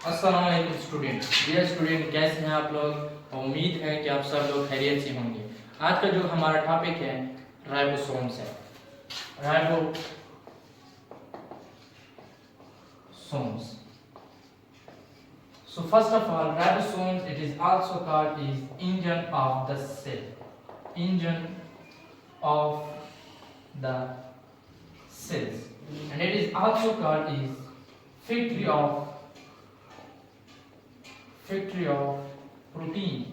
अस्सलाम वालेकुम student. Dear student, कैसे हैं आप लोग। उम्मीद है कि आप सब लोग खैरियत से होंगे। आज का जो हमारा टॉपिक है राइबोसोम्स है। Ribosomes. So first of all, ribosomes, it is also called is engine of the cell. Engine of the cells, and it is also called is factory of protein.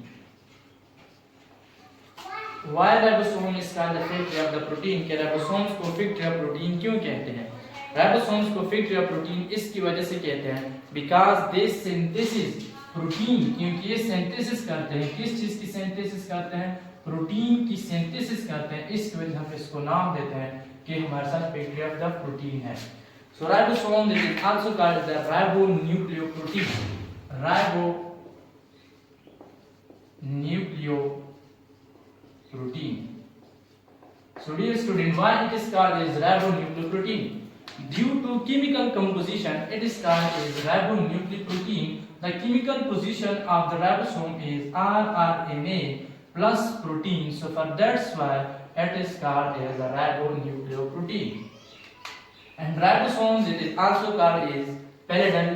Why ribosome is called the factory of the protein? के ribosomes को factory of protein क्यों कहते हैं? Ribosomes को factory of protein इसकी वजह से कहते हैं because they synthesis protein, क्योंकि ये synthesis करते हैं। किस चीज की synthesis करते हैं? प्रोटीन की synthesis करते हैं। इसकी वजह से हम इसको नाम देते हैं कि हमारे साथ factory of the protein है। So ribosome is also called the ribonucleoprotein. Ribonucleoprotein. So dear student, why it is called as ribonucleoprotein? Due to chemical composition, it is called as ribonucleoprotein. The chemical position of the ribosome is rRNA plus protein. So for that's why it is called as a ribonucleoprotein. And ribosomes, it is also called as pallidal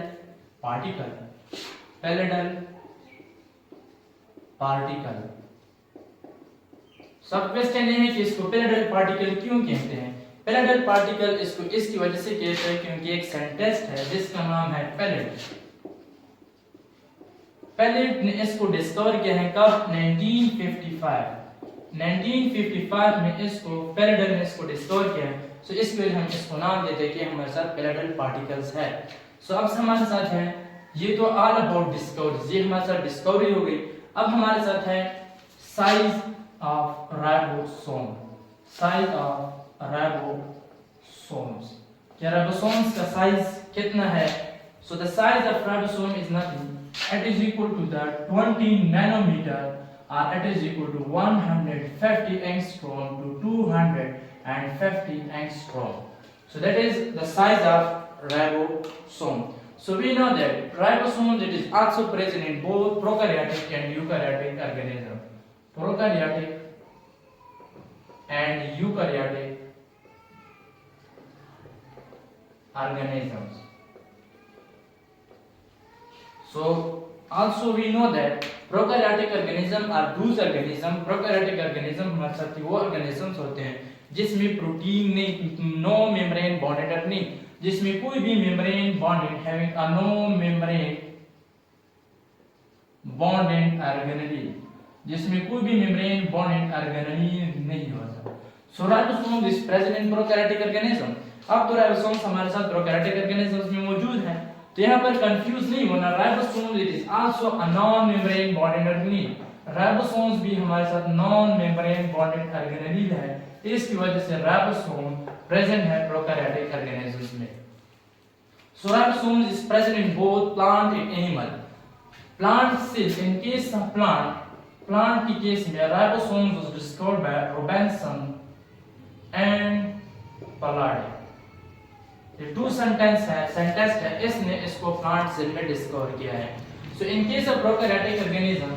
particle. सब question ये है कि इसको parallel particle क्यों कहते हैं। Parallel particle इसको इसकी वजह से कहते हैं क्योंकि एक साइंटिस्ट है जिसका नाम है पैलेट ने इसको डिस्कवर किया है कब? 1955 में इसको पैरेलल ने इसको डिस्कवर किया है। सो इसकी वजह हम इसको नाम देते हैं कि हमारे साथ पैरेलल पार्टिकल्स है। सो अब हमारे साथ है, ये तो ऑल अबाउट डिस्कवरी, ये हमारे साथ डिस्कवरी हो गई। अब हमारे साथ है size of ribosome. Size of ribosomes. क्या ribosomes का साइज कितना है? So the size of ribosome is nothing. It is equal to the 20 nanometer, or it is equal to 150 angstrom to 250 angstrom. So that is the size of ribosome. So we know that ribosomes, it is also present in both prokaryotic and eukaryotic organisms. Prokaryotic and eukaryotic organisms. So also we know that prokaryotic organism are those organism, prokaryotic organism हमारे साथ वो organisms होते हैं जिसमें protein नहीं, no membrane bonded नहीं, जिसमें कोई भी membrane bonded having a no membrane bonded organelle, जिसमें कोई भी मेम्ब्रेन बॉन्डेड ऑर्गेनेल नहीं होता। So ribosome is present in prokaryotic organism. अब तो राइबोसोम्स हमारे साथ प्रोकैरियोटिक ऑर्गेनिजम्स में मौजूद हैं, तो यहाँ पर कंफ्यूज नहीं होना। Ribosome it is also a non membrane bonded organelle. Ribosomes भी हमारे साथ नॉन मेम्ब्रेन बॉन्डेड ऑर्गेनेल है, इसकी वजह से राइबोसोम प्रेजेंट है प्रोकैरियोटिक ऑर्गेनिजम्स में। So ribosome is present in both plant and animal. Plant cells, in case of plant की केस में ribosomes was discovered by Robinson and Palade. ये two scientist है, इसने इसको प्लांट सेल में discover किया है। So in case of prokaryotic organism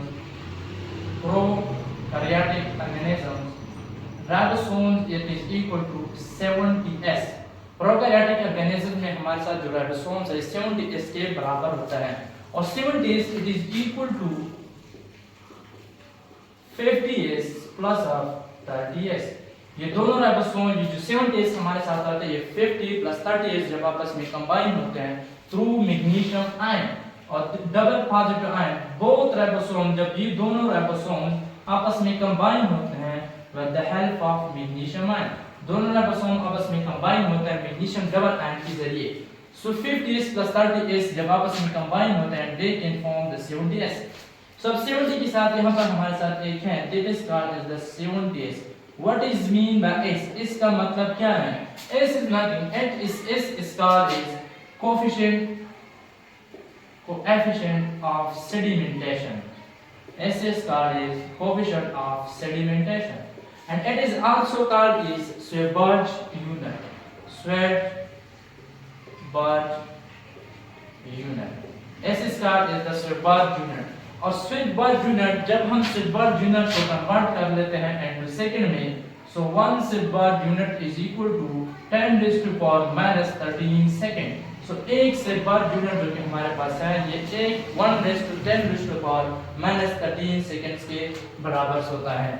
ribosomes it is equal to 70s। Prokaryotic organism में हमारे साथ जो राइबोसोम्स है 70s के बराबर होता है, और 70s it is equal to 50s plus of 30s। ये दोनों राइबोसोम ये जो 70s हमारे साथ आते हैं, ये 50 प्लस 30s जब आपस में कंबाइन होते हैं थ्रू मैग्नीशियम आयन और double positive ion, both ribosome, जब ये दोनों राइबोसोम आपस में कंबाइन होते हैं with the help of magnesium ion, दोनों राइबोसोम आपस में कंबाइन होते हैं मैग्नीशियम डबल आयन के जरिए। सो 50s प्लस 30s जब आपस में कंबाइन होते हैं they can form the 70s। सो अब 70 के साथ यहाँ पर हमारे साथ एक है, that is called as the 70s। What is mean by S? इसका मतलब क्या है? S is nothing. S is called as coefficient of sedimentation. S is called as coefficient of sedimentation, and it is also called as Swabaj unit. Switchbarred unit. S star is the Switchbarred unit. और Switchbarred unit जब हम Switchbarred unit को convert कर लेते हैं into second में, so 1 Switchbarred unit is equal to 10 raised to power minus 13 second. So एक Switchbarred unit जो कि हमारे पास है ये एक 1 raised to 10 raised to power minus 13 seconds के बराबर होता है.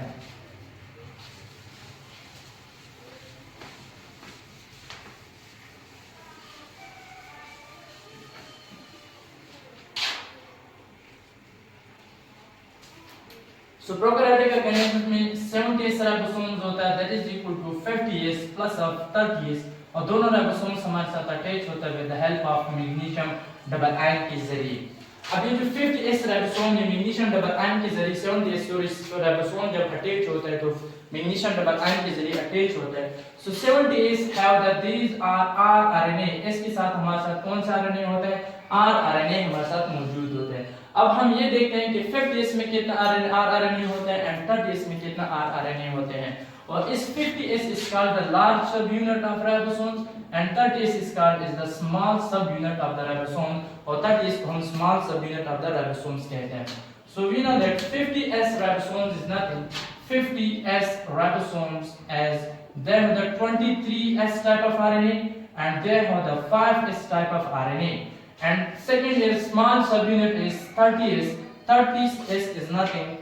So prokaryotic organisms में 70s ribosomes होता है, that is equal to 50s plus of 30s, और दोनों ribosomes हमारे साथ अटैच होता है with the help of magnesium double ion के जरिए. अब ये जो 50s ribosome या magnesium double ion के जरिए 70s ribosome जब अटैच होता है तो magnesium double ion के जरिए अटैच होता है. So 70s have that these are rRNA. इसके साथ हमारे साथ कौन सा RNA होता है? rRNA हमारे साथ मौजूद होता है. अब हम ये देखते हैं कि 50s में कितना rRNA होता है एंड 30s में कितना rRNA होते हैं. और इस 50s is called the large subunit of ribosomes and 30s is called is the small subunit of the ribosome, और 30s को हम small subunit of the ribosomes कहते हैं. So we know that 50s ribosomes is nothing. 50s ribosomes as they have the 23s type of RNA and they have the 5s type of RNA. And second is small subunit is 30s. 30s is nothing.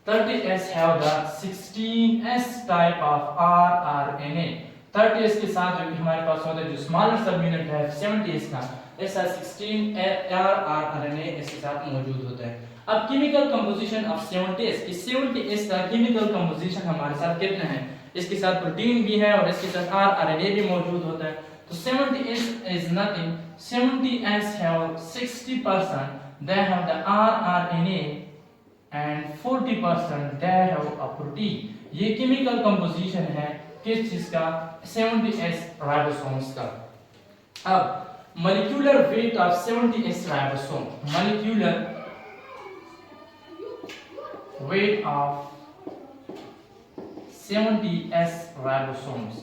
30s have the 16s type of rRNA. 30s के साथ जो कि हमारे पास होता है जो smaller subunit है 70s का, ऐसा 16 rRNA इसके साथ मौजूद होता है. अब chemical composition of 70s की 70s का chemical composition हमारे साथ कितना है? इसके साथ प्रोटीन भी है और इसके साथ rRNA भी मौजूद होता है. तो 70s is nothing. 70s have 60%. They have the rRNA and 40% they have a protein. ये chemical composition है किस चीज का? 70s ribosomes का. अब molecular weight of 70s ribosome. Molecular weight of 70s ribosomes.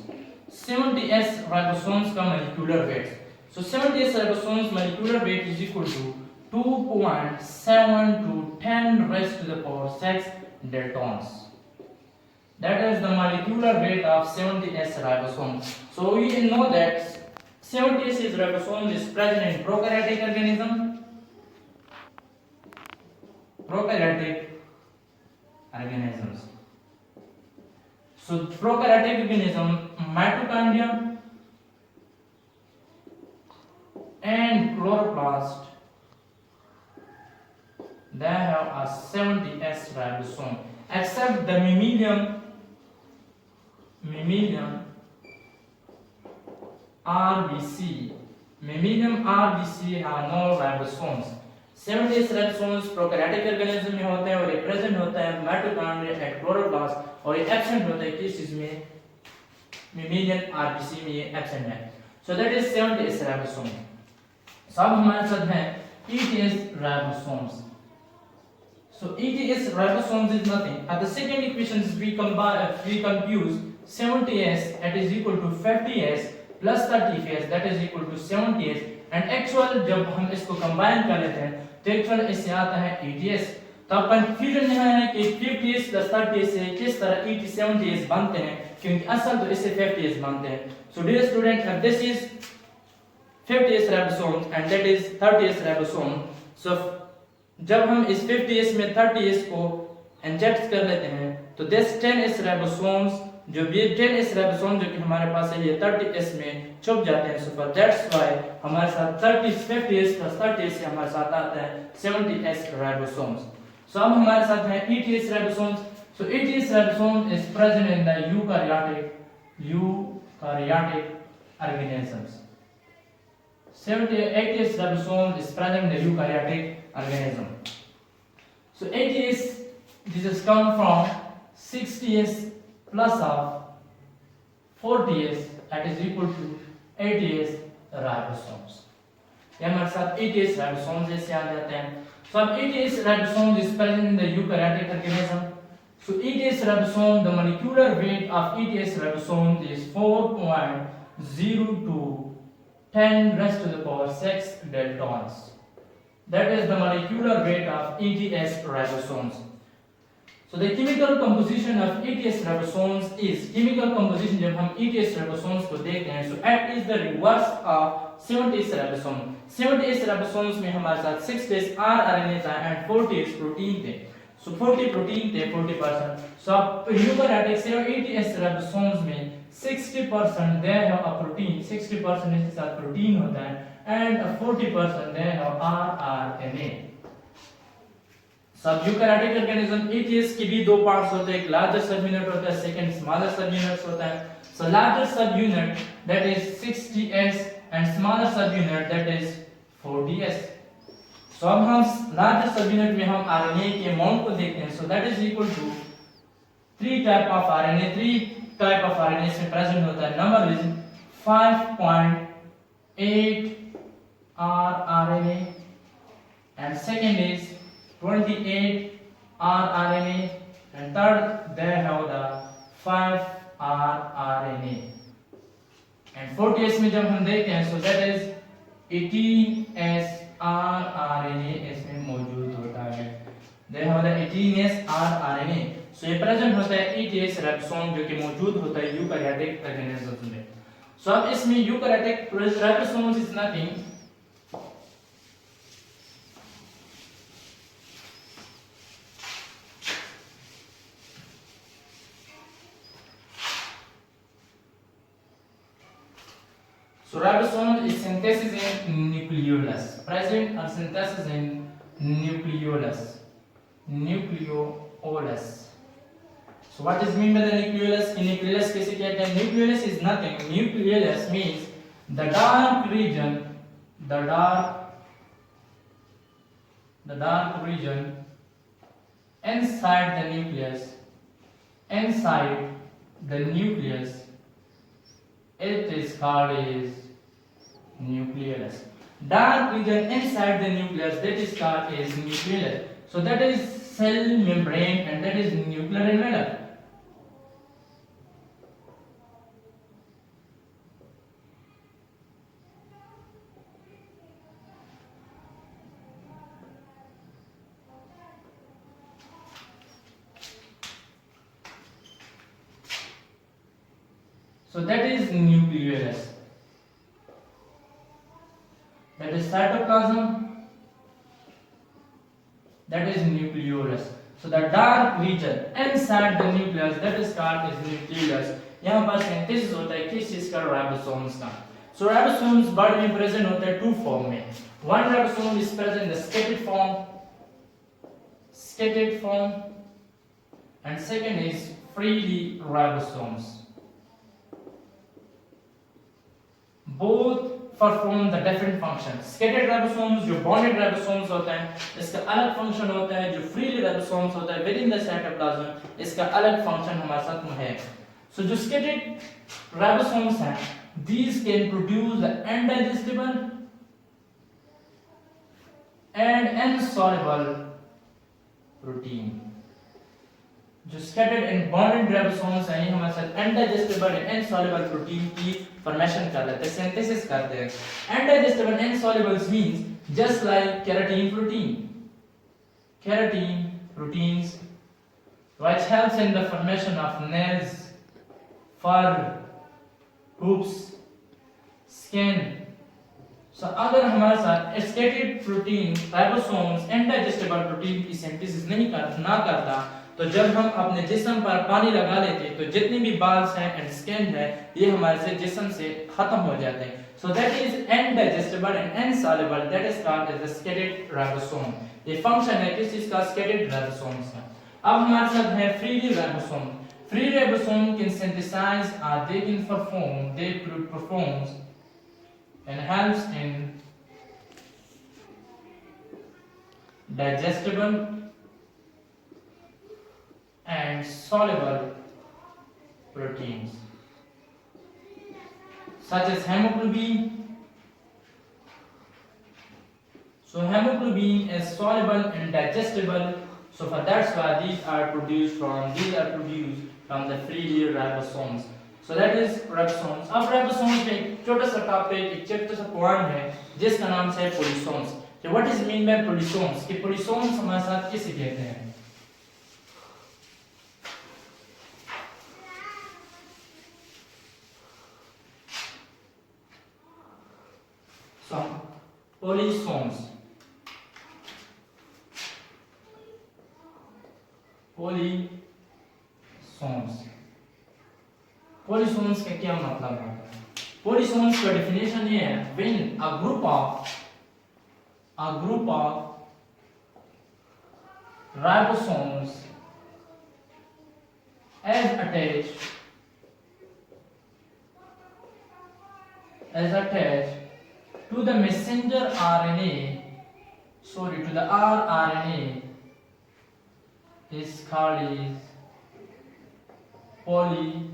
70s ribosomes का molecular weight. So 70s ribosomes molecular weight is equal to 2.7 to 10 raised to the power 6 daltons. That is the molecular weight of 70s ribosomes. So we know that 70s ribosomes is present in prokaryotic organism. Prokaryotic organisms. So prokaryotic organism, mitochondria and chloroplast, they have a 70s ribosome, except the mammalian RBC. Mammalian RBC have no ribosomes. 70s ribosomes prokaryotic organism में होते हैं और ये present होता है mitochondria and chloroplast, और ये absent होता है किस चीज में? mammalian RBC में ये एब्सेंट है. So that is 70s ribosome. So अब हमारे साथ है ETS ribosomes. So ETS ribosomes is nothing. At the second equation we compuse 70s that is equal to 50s plus 30s that is equal to 70s, and actual जब हम इसको combine कर लेते हैं तो एक्चुअल इससे आता है ETS. तो अब कंफ्यूजन यहाँ है कि 50s plus 30s से किस तरह 70s बनते हैं, क्योंकि असल तो इससे 50s बनते हैं. So dear student, this is 50s ribosome and that is 30s ribosome. So जब हम इस 50s में 30s को इंजेक्ट कर लेते हैं तो this 10s ribosomes जो भी 10s ribosome जो कि हमारे पास है ये 30s में छुप जाते हैं. So that's why हमारे साथ 30s 50s plus 30s से हमारे साथ आता है 70s ribosomes. So अब हमारे साथ है ETS ribosomes. So ETS ribosome is present in the eukaryotic organisms. 80s ribosome is present in the eukaryotic organism. So 80s, this has come from 60s plus of 40s that is equal to 80s ribosomes. ये हमारे साथ 80s ribosomes जैसे आ जाते हैं. So अब 80s ribosomes is present in the eukaryotic organism. So 80s ribosome, the molecular weight of 80s ribosome is 4.02 10 raised to the power 6 daltons. That is the molecular weight of ETS ribosomes. So the chemical composition of ETS ribosomes is, chemical composition जब हम ETS ribosomes को देखते हैं, so it is the reverse of 70s ribosome. 70s ribosomes में हमारे साथ 6 days rRNA था and 40s protein थे. So 40 प्रोटीन थे 40%. So eukaryotic ETS ribosomes में 60% they have a protein, 60% इसके साथ प्रोटीन होता है and 40% they have rRNA. सब यूकैरियोटिक ऑर्गेनिज्म ETS के भी दो पार्ट्स होते हैं, एक लार्जर सब यूनिट होता है, सेकंड स्मॉलर सब यूनिट्स होता है. So larger subunit that is 60s and smaller subunit that is 40s. So अब हम लार्जर सब यूनिट में हम आरएनए के अमाउंट को देखते हैं. So that is equal to 3 type of RNA, 3 type of RNA से प्रेजेंट होता है. Number is 5.8 rRNA and second is 28 rRNA and third they have the 5 rRNA and 40s में जब हम देखते हैं so that is 18s rRNA इसमें मौजूद होता है. they have the 18s rRNA. so ये प्रेजेंट होता है ETS राइबोसोम जो कि मौजूद होता है यूकैरियोटिक ऑर्गेनिज्म्स में. so अब इसमें eukaryotic ribosomes is nothing So ribosome is synthesis in nucleolus. Present or synthesis in nucleolus. Nucleolus. So what is mean by the nucleolus? In nucleolus कैसे कहते हैं? Nucleolus is nothing. Nucleolus means the dark region, the dark region inside the nucleus. Inside the nucleus, it is called as nucleolus. Dark region inside the nucleus that is called as nucleolus. So that is cell membrane and that is nuclear envelope. So that is nucleolus. That is cytoplasm. That is nucleolus. So the dark region inside the nucleus that is called as nucleolus. यहाँ पर synthesis होता है किस चीज का? Ribosomes का. So ribosomes body में present होता है 2 फॉर्म में. One ribosome is present in the skated form, and second is freely ribosomes. Both perform the different functions. Skated ribosomes जो bonded ribosomes होता है इसका अलग फंक्शन होता है, जो freely ribosomes होता है within the cytoplasm इसका अलग फंक्शन हमारे साथ में है. So जो skated ribosomes हैं these can produce the indigestible and insoluble protein. जो scattered and bonded ribosomes हैं ये हमारे साथ indigestible and insoluble protein की फॉर्मेशन कर लेते हैं, सिंथेसिस करते हैं. Indigestible and insoluble means just like keratin proteins which helps in the formation of nails, fur, hoops, skin. So अगर हमारे साथ scattered protein ribosomes indigestible protein की सिंथेसिस ना करता तो जब हम अपने जिस्म पर पानी लगा लेते तो जितनी भी बाल्स हैं एंड स्किन है ये हमारे से जिस्म से खत्म हो जाते हैं. So that is indigestible and insoluble, that is called as the skated ribosome. ये फंक्शन है किस चीज का? skated ribosomes का. अब हमारे साथ है freely ribosome. Free ribosome can synthesize or they can perform and helps in digestible and soluble proteins such as hemoglobin. So hemoglobin is soluble and digestible. So for that's why these are produced from the freely ribosomes. So that is ribosomes. अब ribosomes में एक छोटा सा topic, एक छोटा सा point है जिसका नाम है पोलिसोम्स। तो व्हाट इज मीन बाय पोलिसोम्स, कि पोलिसोम्स हमारे साथ किसे कहते हैं। So polysomes, polysomes का क्या मतलब है। पोलिसोम्स का डेफिनेशन ये है, when a group of ribosomes is attached to the messenger RNA, to the rRNA, is called is polysomes.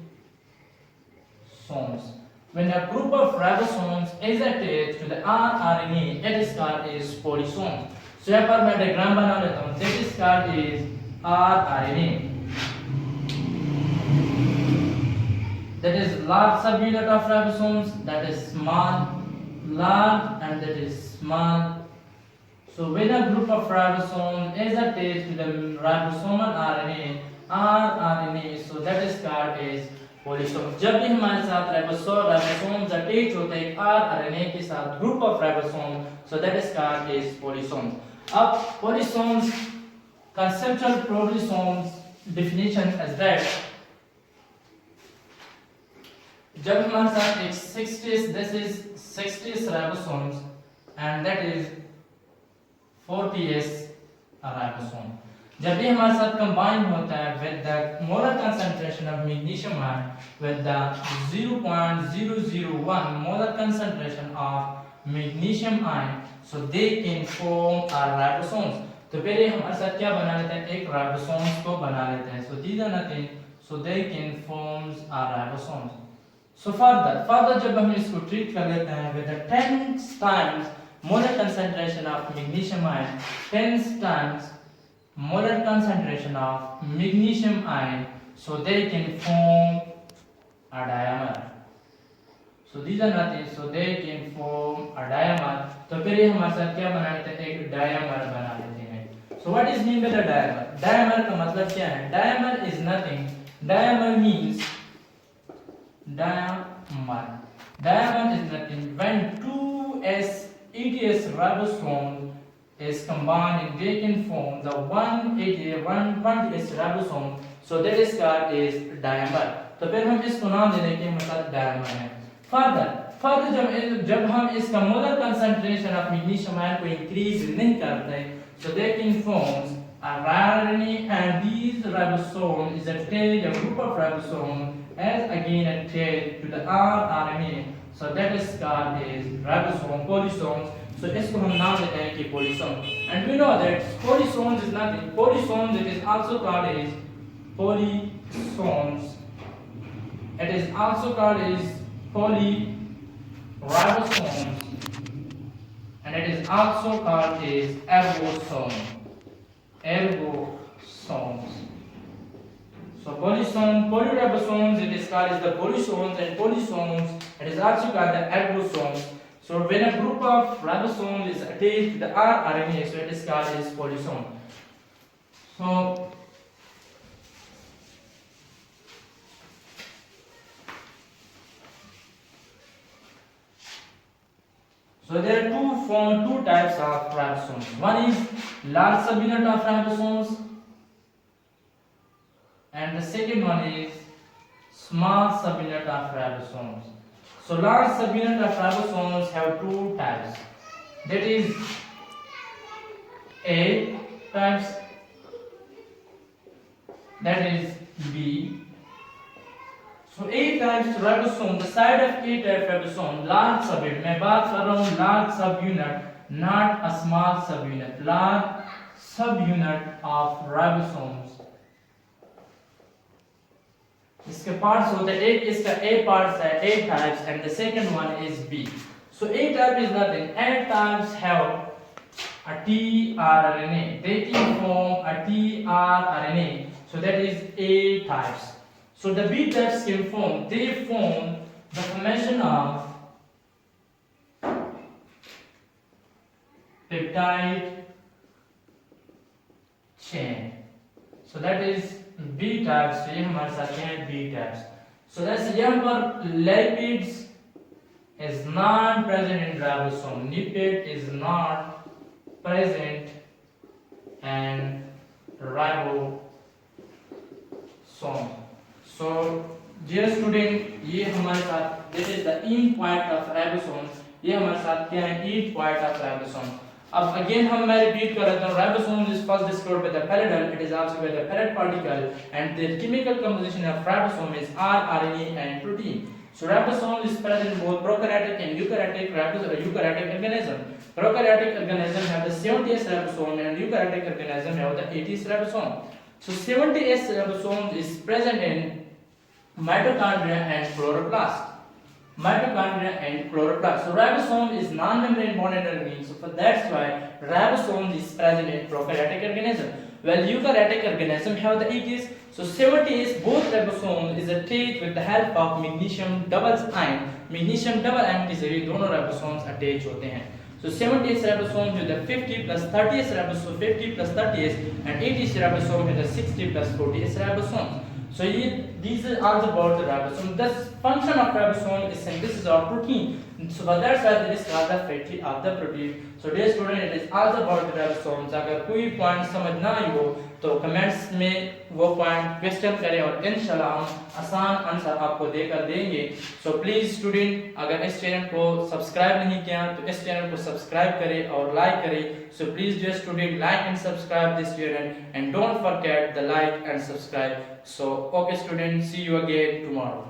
When a group of ribosomes is attached to the rRNA, it is called is polysomes. So यहाँ पर मैं diagram बना लेता हूँ। That is called is rRNA. That is large subunit of ribosomes, that is small, large, and that is small. So when a group of ribosomes is attached to the ribosomal RNA, rRNA, so that is called as पोलिसोम। जब भी हमारे साथ ribosomes attach होते हैं RNA के साथ, group of ribosome, so that is called as polysomes. अब polysomes, conceptual polysomes definition is that जब हमारे साथ एक 60 ribosomes and that is 40s ribosome, जब भी हमारे साथ कंबाइन होता है with the molar concentration of magnesium ion with the 0.001 molar concentration of magnesium ion, so they can form a ribosomes। तो पहले हमारे साथ क्या बना लेते हैं, एक राइबोसोम्स को बना लेते हैं। so these are nothing, so they can forms a ribosomes। so further जब हम इसको ट्रीट कर लेते हैं with the 10 times molar concentration of magnesium ion, 10 times molar concentration of magnesium ion, so they can form a dimer। so these are nothing, so they can form a dimer। तो फिर ये हमारे साथ क्या बना लेते हैं, एक डायमर बना लेते हैं। so what is mean by the dimer? Dimer का मतलब क्या है? Dimer is nothing, dimer means dimer is nothing when two ETS ribosomes is combined and they can form the 1TS ribosome, so that is called is dimer। तो फिर हम इसको नाम दे देंगे मतलब डायमर है। फर्दर जब हम इसका molar concentration of magnesium ion को इंक्रीज नहीं करते, so they can form a RNA and these ribosome is attached, a group of ribosome as again attached to the rRNA, so that is called is ribosome, polysomes। so इसको हम नाम देते हैं कि polysomes। and we know that polysomes is nothing, polysomes it is also called as polysomes, it is also called as polyribosomes, and it is also called as ergosomes। so polyribosomes it is called as the polysomes, and polysomes it is also called the ergosomes। so when a group of ribosomes is attached to the rRNA, so it is called as polysome। So there are two types of ribosomes. One is large subunit of ribosomes, and the second one is small subunit of ribosomes। So large subunit of ribosomes have two types, that is A types, that is B। so A types ribosome, the side of A type ribosome, large subunit, मैं बात कर रहा हूँ large subunit, not a small subunit, large subunit of ribosomes। इसके parts होते हैं, एक इसका A parts है, A types, and the second one is B। so A type is nothing, A types have a tRNA, they can form a tRNA, so that is A types। So the B types can form, they form the formation of peptide chain. So that is B types. ये हमारे साथ क्या है B types. So that's यहाँ पर lipids is not present in ribosome. Lipid is not present in ribosome. So dear student, ये हमारे साथ this is the end point of ribosome. ये हमारे साथ क्या है end point of ribosome. अब again मैं repeat कर रहा हूँ. Ribosome is first discovered by the pallidal. It is also by the pallid particle, and the chemical composition of ribosome is RNA and protein. So ribosome is present in both prokaryotic and eukaryotic organism. Prokaryotic organism have the 70S ribosome, and eukaryotic organism have the 80S ribosome. So 70S ribosome is present in mitochondria and chloroplast. So ribosome is non-membrane bonded organism. So for that's why ribosome is present in prokaryotic organism. Well, eukaryotic organism have the 80s. So 70s, both ribosomes is attached with the help of magnesium double ion. Magnesium double ion के जरिए दोनों ribosomes attach होते हैं. So 70s ribosome जो the 50 plus 30s ribosome, 50 plus 30s, and 80s ribosome है the 60 plus 40s ribosome. So these are all about the ribosome. The function of ribosome is synthesis of protein. So that's why there is called the fatty of the protein. So dear student, it is all about the ribosomes. अगर कोई point समझ ना आई हो तो comments में वो point question करें और इंशाल्लाह हम आसान आंसर आपको देकर देंगे. सो प्लीज स्टूडेंट, अगर इस चैनल को सब्सक्राइब नहीं किया तो इस चैनल को सब्सक्राइब करें और लाइक करें. So please dear student, like and subscribe this channel and don't forget the like and subscribe. So okay student, see you again tomorrow.